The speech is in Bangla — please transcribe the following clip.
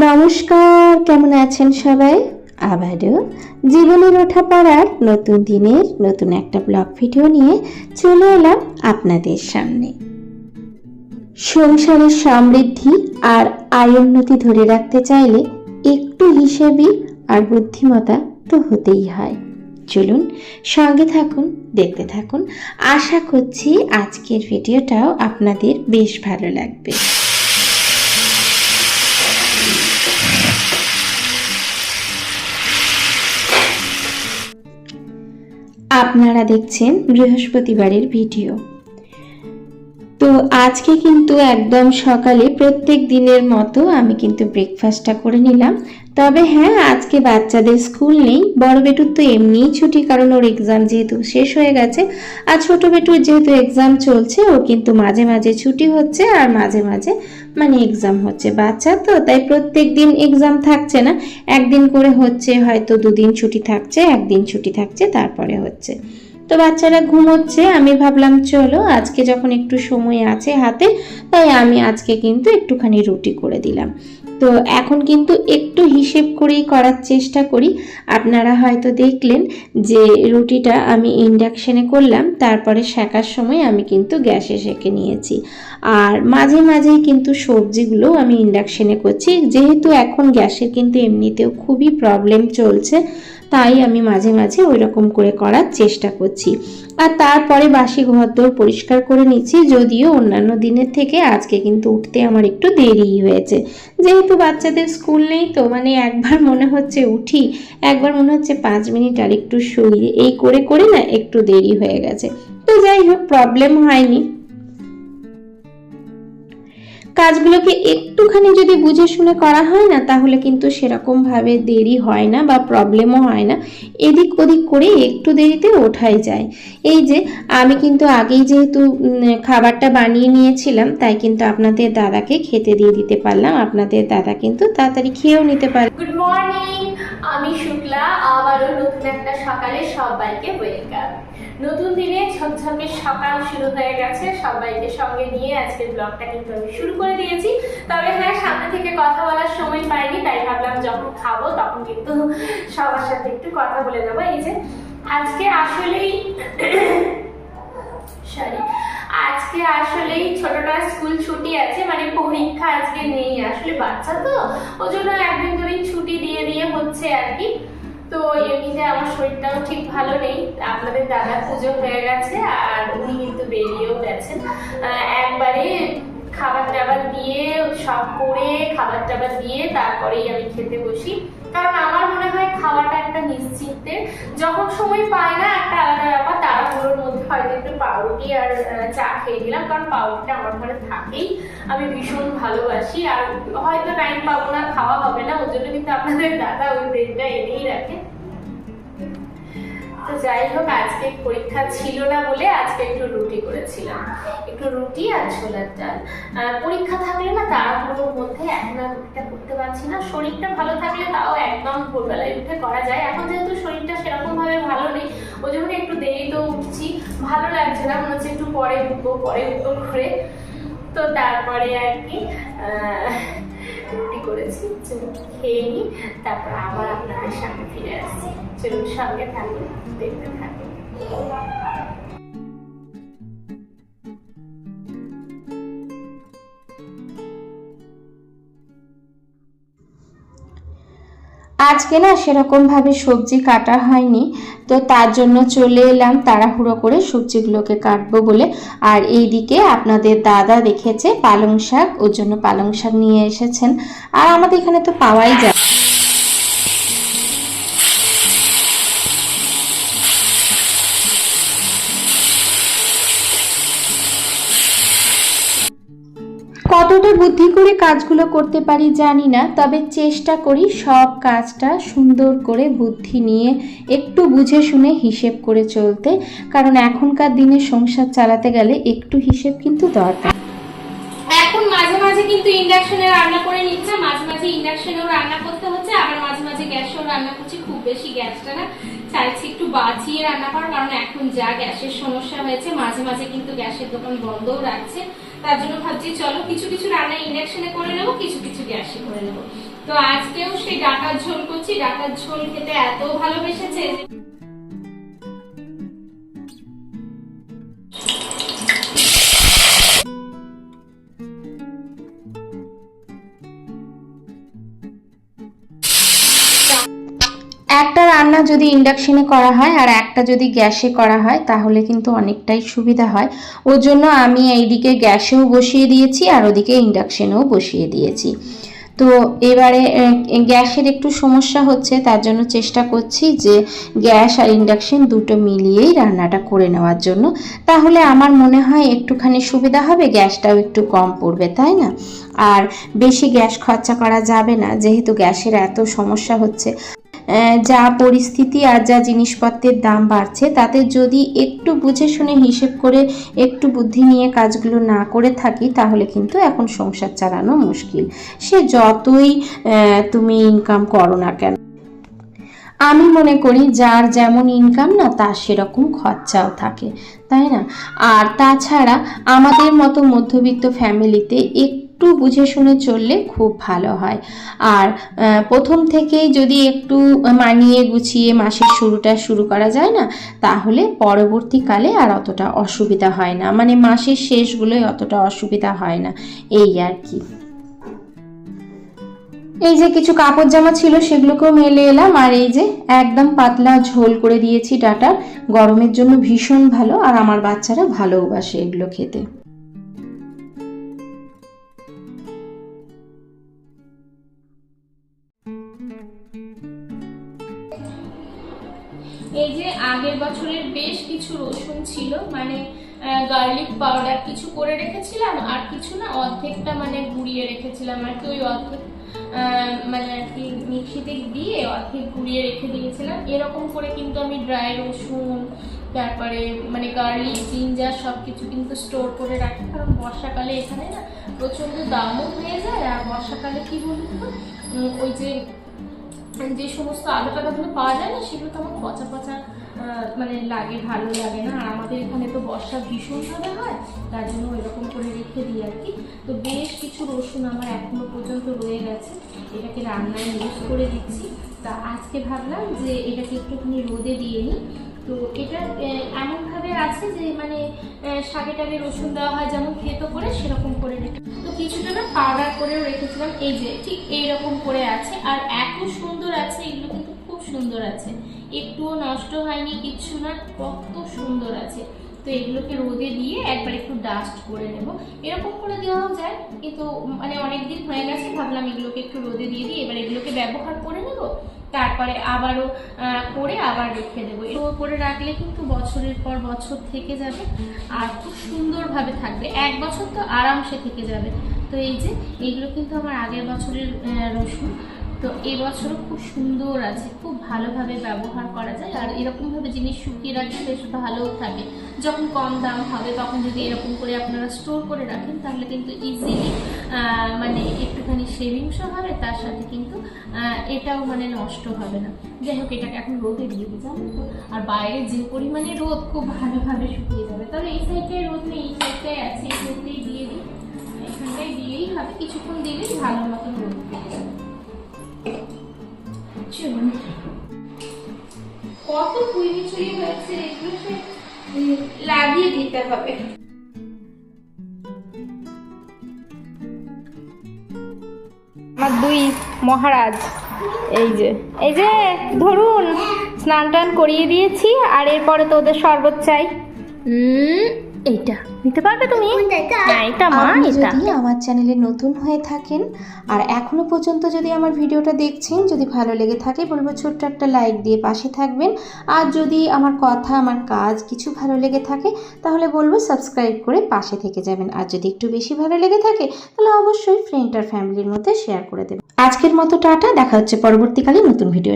নমস্কার, কেমন আছেন সবাই? আবারও জীবনের ওঠা পড়ার নতুন দিনের নতুন একটা ব্লগ ভিডিও নিয়ে চলে এলাম আপনাদের সামনে। সংসারের সমৃদ্ধি আর আয়োন্নতি ধরে রাখতে চাইলে একটু হিসেবি আর বুদ্ধিমত্তা তো হতেই হয়। চলুন সঙ্গে থাকুন, দেখতে থাকুন। আশা করছি আজকের ভিডিওটাও আপনাদের বেশ ভালো লাগবে। আপনারা দেখছেন বৃহস্পতিবারের ভিডিও। তো আজকে কিন্তু একদম সকালে প্রত্যেক দিনের মতো আমি কিন্তু ব্রেকফাস্টটা করে নিলাম। তবে হ্যাঁ, আজকে বাচ্চাদের স্কুল নেই। বড় বেটুর তো এমনিই ছুটি, কারণ ওর এক্সাম যেহেতু শেষ হয়ে গেছে। আর ছোট বেটুর যেহেতু এক্সাম চলছে, ওর কিন্তু মাঝে মাঝে ছুটি হচ্ছে আর মাঝে মাঝে এক্সাম হচ্ছে। বাচ্চা তো তাই প্রত্যেক দিন এক্সাম থাকছে না, একদিন করে হচ্ছে, হয়তো দুদিন ছুটি থাকছে, একদিন ছুটি থাকছে, তারপরে হচ্ছে। তো বাচ্চারা ঘুমোচ্ছে। আমি ভাবলাম চলো আজকে যখন একটু সময় আছে হাতে, তাই আমি আজকে কিন্তু একটুখানি রুটি করে দিলাম। তো এখন কিন্তু একটু হিসেব করেই করার চেষ্টা করি। আপনারা হয়তো দেখলেন যে রুটিটা আমি ইন্ডাকশনে করলাম, তারপরে সেকার সময় আমি কিন্তু গ্যাসে সেকে নিয়েছি। আর মাঝে মাঝেই কিন্তু সবজিগুলো আমি ইন্ডাকশনে করছি, যেহেতু এখন গ্যাসের কিন্তু এমনিতেও খুবই প্রবলেম চলছে, তাই আমি মাঝে মাঝে ওই রকম করে করার চেষ্টা করছি। আর তারপরে বাসি ঘরদোর পরিষ্কার করে নিচ্ছি, যদিও অন্যান্য দিনের থেকে আজকে কিন্তু উঠতে আমার একটু দেরি হয়েছে। যেহেতু বাচ্চাদের স্কুল নেই, তো একবার মনে হচ্ছে উঠি, একবার মনে হচ্ছে 5 মিনিট আর একটু শুই, এই করে করে না একটু দেরি হয়ে গেছে। তো যাই হোক, প্রবলেম হয়নি। কাজগুলোকে একটুখানি যদি বুঝে শুনে করা হয় না, তাহলে কিন্তু সেরকম ভাবে দেরি হয় না বা প্রবলেমও হয় না। এদিক ওদিক করে একটু দেরিতে ওঠাই যায়। এই যে আমি কিন্তু আগেই যেহেতু খাবারটা বানিয়ে নিয়েছিলাম, তাই কিন্তু আপনাদের দাদাকে খেতে দিয়ে দিতে পারলাম। আপনাদের দাদা কিন্তু তাড়াতাড়ি খেয়েও নিতে পারে। গুড মর্নিং, আমি শুক্লা। আবারও নতুন একটা সকালে সবাইকে ওয়েলকাম। নতুন দিনে ঝকঝকে সকাল শুরু হয়ে গেছে, সবাইকে সঙ্গে নিয়ে আজকের ব্লগটা কিন্তু আমি শুরু করে দিয়েছি। তবে হ্যাঁ, সামনে থেকে কথা বলার সময় পাইনি, তাই ভাবলাম যখন খাবো তখন কিন্তু সবার সাথে একটু কথা বলে নেবো। এই যে আজকে আসলেই আজকে আসলেই ছোটটার স্কুল ছুটি আছে, পরীক্ষা আজকে নেই। আসলে বাচ্চা তো, ওই জন্য একদিন দুদিন ছুটি দিয়ে দিয়ে হচ্ছে আর কি। তো এমনিতে আমার শরীরটাও ঠিক ভালো নেই। আপনাদের দাদা পুজো হয়ে গেছে আর উনি কিন্তু বেরিয়েও গেছেন। একবারে খাবার টাবার দিয়ে সব করে খাবার টাবার দিয়ে তারপরেই আমি খেতে বসি, কারণ আমার মনে হয় খাওয়াটা একটা নিশ্চিন্তের। যখন সময় পায় না একটা আলাদা ব্যাপার, তাড়াহুড়োর মধ্যে হয়তো একটু পাউরুটি আর চা খেয়ে দিলাম, কারণ পাউরুটিটা আমার ঘরে থাকেই, আমি ভীষণ ভালোবাসি। আর হয়তো টাইম পাবো না, খাওয়া হবে না, ওর জন্য কিন্তু আপনাদের দাদা ওই ব্রেডটা এনেই রাখে। তো যাই হোক, আজকে পরীক্ষা ছিল না বলে আজকে একটু রুটি করেছিলাম, একটু রুটি আর ছোলার ডাল। পরীক্ষা থাকলে না তাড়াহুড়োর মধ্যে এখন আর রুটিটা করতে পারছি না। শরীরটা ভালো থাকলে তাও একদম ভোরবেলায় উঠে করা যায়। এখন যেহেতু শরীরটা সেরকম ভাবে ভালো নেই, ওই জন্য একটু দেরিতেও উঠছি, ভালো লাগছে না, মনে হচ্ছে একটু পরে উঠবো করে। তো তারপরে আর কি রুটি করেছি, খেয়ে নিই, তারপর আবার আপনাদের সামনে ফিরে আসছি। চলুন সঙ্গে থাকুন, দেখতে থাকুন। আজকে না সেরকম ভাবে সবজি কাটা হয়নি, তো তার জন্য চলে এলাম তাড়াহুড়ো করে সবজিগুলোকে কাটবো বলে। আর এইদিকে আপনাদের দাদা দেখেছে পালং শাক, ওর জন্য পালং শাক নিয়ে এসেছেন। আর আমাদের এখানে তো পাওয়াই যায়। কতটা বুদ্ধি করে কাজগুলো করতে পারি জানি না, তবে চেষ্টা করি সব কাজটা সুন্দর করে বুদ্ধি নিয়ে একটু বুঝে শুনে হিসেব করে চলতে, কারণ এখনকার দিনে সংসার চালাতে গেলে একটু হিসেব কিন্তু দরকার। এখন মাঝে মাঝে কিন্তু ইন্ডাকশনে রান্না করে নিচ্ছে, মাঝে মাঝে ইন্ডাকশনেও রান্না করতে হচ্ছে, আবার মাঝে মাঝে গ্যাসেও রান্না করছি। খুব বেশি গ্যাসটা না চাইছি একটু বাঁচিয়ে রান্না করার, কারণ এখন যা গ্যাসের সমস্যা হয়েছে, মাঝে মাঝে কিন্তু গ্যাসের দোকান বন্ধও রাখছে। তার জন্য ভাবছি চলো কিছু কিছু রান্না ইন্ডাকশনে করে নেবো, কিছু কিছু গ্যাসে করে নেবো। তো আজকেও সেই ডাটার ঝোল করছি। ডাটার ঝোল খেতে এত ভালোবেসেছে। একটা রান্না যদি ইন্ডাকশনে করা হয় আর একটা যদি গ্যাসে করা হয় তাহলে কিন্তু অনেকটাই সুবিধা হয়। ওর জন্য আমি এইদিকে গ্যাসেও বসিয়ে দিয়েছি আর ওদিকে ইন্ডাকশনেও বসিয়ে দিয়েছি। তো এবারে গ্যাসের একটু সমস্যা হচ্ছে, তার জন্য চেষ্টা করছি যে গ্যাস আর ইন্ডাকশন দুটো মিলিয়েই রান্নাটা করে নেওয়ার জন্য। তাহলে আমার মনে হয় একটুখানি সুবিধা হবে, গ্যাসটাও একটু কম পড়বে, তাই না? আর বেশি গ্যাস খরচা করা যাবে না, যেহেতু গ্যাসের এত সমস্যা হচ্ছে। যা পরিস্থিতি আর যা জিনিসপত্রের দাম বাড়ছে, তাতে যদি একটু বুঝে শুনে হিসেব করে একটু বুদ্ধি নিয়ে কাজগুলো না করে থাকি তাহলে কিন্তু এখন সংসার চালানো মুশকিল, সে যতই তুমি ইনকাম করো না কেন। আমি মনে করি যার যেমন ইনকাম না তার সেরকম খরচাও থাকে, তাই না? আর তাছাড়া আমাদের মতো মধ্যবিত্ত ফ্যামিলিতে একটু বুঝে শুনে চললে খুব ভালো হয়। আর প্রথম থেকেই যদি একটু মানিয়ে গুছিয়ে মাসের শুরুটা শুরু করা যায় না, তাহলে পরবর্তীকালে আর অতটা অসুবিধা হয় না, মানে মাসের শেষগুলোই অতটা অসুবিধা হয় না, এই আর কি। এই যে কিছু কাপড় জামা ছিল সেগুলোকেও মেলে এলাম, আর এই যে একদম পাতলা ঝোল করে দিয়েছি ডাটা। গরমের জন্য ভীষণ ভালো, আর আমার বাচ্চারা ভালোবাসে এগুলো খেতে। এই যে আগের বছরের বেশ কিছু রসুন ছিল, মানে গার্লিক পাউডার কিছু করে রেখেছিলাম, আর কিছু না অর্ধেকটা মানে গুঁড়িয়ে রেখেছিলাম আর কি। ওই অর্ধেক মানে আর কি মিক্সিতে দিয়ে অর্ধেক গুঁড়িয়ে রেখে দিয়েছিলাম। এরকম করে কিন্তু আমি ড্রাই রসুন, তারপরে মানে গার্লিক, জিঞ্জার সব কিছু কিন্তু স্টোর করে রাখি, কারণ বর্ষাকালে এখানে না প্রচণ্ড দামও হয়ে যায়। আর বর্ষাকালে কি বলুন তো, ওই যে সমস্ত আলু টাকাগুলো পাওয়া যায় না, সেগুলো তো আমার পচা পচা মানে লাগে, ভালো লাগে না। আর আমাদের এখানে তো বর্ষা ভীষণভাবে হয়, তার জন্য এরকম করে রেখে দিই আর কি। তো বেশ কিছু রসুন আমার এখনো পর্যন্ত রয়ে গেছে, এটাকে রান্নায় ইউজ করে দিচ্ছি। তা আজকে ভাবলাম যে এটাকে একটুখানি রোদে দিয়ে নিই। তো এটা এমনভাবে আছে যে মানে শাকে টাকে রসুন দেওয়া হয় যেমন থেতো করে, সেরকম করে রেখে, তো কিছুটা না পাউডার করেও রেখেছিলাম। এই যে ঠিক এইরকম করে আছে, আর এত সুন্দর আছে, এগুলো কিন্তু খুব সুন্দর আছে, একটুও নষ্ট হয়নি, কিচ্ছু না, কত সুন্দর আছে। তো এগুলোকে রোদে দিয়ে একবার একটু ডাস্ট করে নেব। এরকম করে দেওয়াও যায়, কিন্তু মানে অনেকদিন হয়ে গেছে, ভাবলাম এগুলোকে একটু রোদে দিয়ে দিই, এবার এগুলোকে ব্যবহার করে নেব, তারপরে আবারও করে আবার রেখে দেবো। এগুলো করে রাখলে কিন্তু বছরের পর বছর থেকে যাবে আর খুব সুন্দরভাবে থাকবে, 1 বছর তো আরামসে থেকে যাবে। তো এই যে এইগুলো কিন্তু আমার আগের বছরের রসুন, তো এই বছরও খুব সুন্দর আছে, খুব ভালোভাবে ব্যবহার করা যায়। আর এরকমভাবে জিনিস শুকিয়ে রাখলে বেশ ভালোও থাকে। যখন কম দাম হবে তখন যদি এরকম করে আপনারা স্টোর করে রাখেন, তাহলে কিন্তু ইজিলি মানে একটুখানি সেভিংসও হবে, তার সাথে কিন্তু এটাও মানে নষ্ট হবে না। যাই হোক, এটাকে এখন রোদে দিয়ে দিই, জানো তো। আর বাইরে যে পরিমাণে রোদ, খুব ভালোভাবে শুকিয়ে যাবে। তবে এই সাইডটায় রোদ নেই, এই সাইডটায় আছে, এই সাইডটাই দিয়ে দিই, এখানটায় দিয়েই হবে, কিছুক্ষণ দিলেই ভালো মতন রোদ পেয়ে যাবে। চলুন, কত কুইনি চুরি হয়েছে, এগুলোকে লাগিয়ে দিতে হবে। আমার 2 মহারাজ, এই যে ধরুন, স্নান টান করিয়ে দিয়েছি, আর এরপরে তো ওদের শরবত চাই। এইটা নিতে পারবে তুমি? হ্যাঁ, এটা মা। আপনি এটা যদি আমার চ্যানেলে নতুন হয়ে থাকেন আর এখনো পর্যন্ত যদি আমার ভিডিওটা দেখছেন, যদি ভালো লেগে থাকে, বলবো ছোট্ট একটা লাইক দিয়ে পাশে থাকবেন। আর যদি আমার কথা, আমার কাজ কিছু ভালো লেগে থাকে, তাহলে বলবো সাবস্ক্রাইব করে পাশে থেকে যাবেন। আর যদি একটু বেশি ভালো লেগে থাকে, তাহলে অবশ্যই ফ্রেন্ড আর ফ্যামিলির মধ্যে শেয়ার করে দেবেন। আজকের মতো টাটা, দেখা হচ্ছে পরবর্তীকালে নতুন ভিডিও।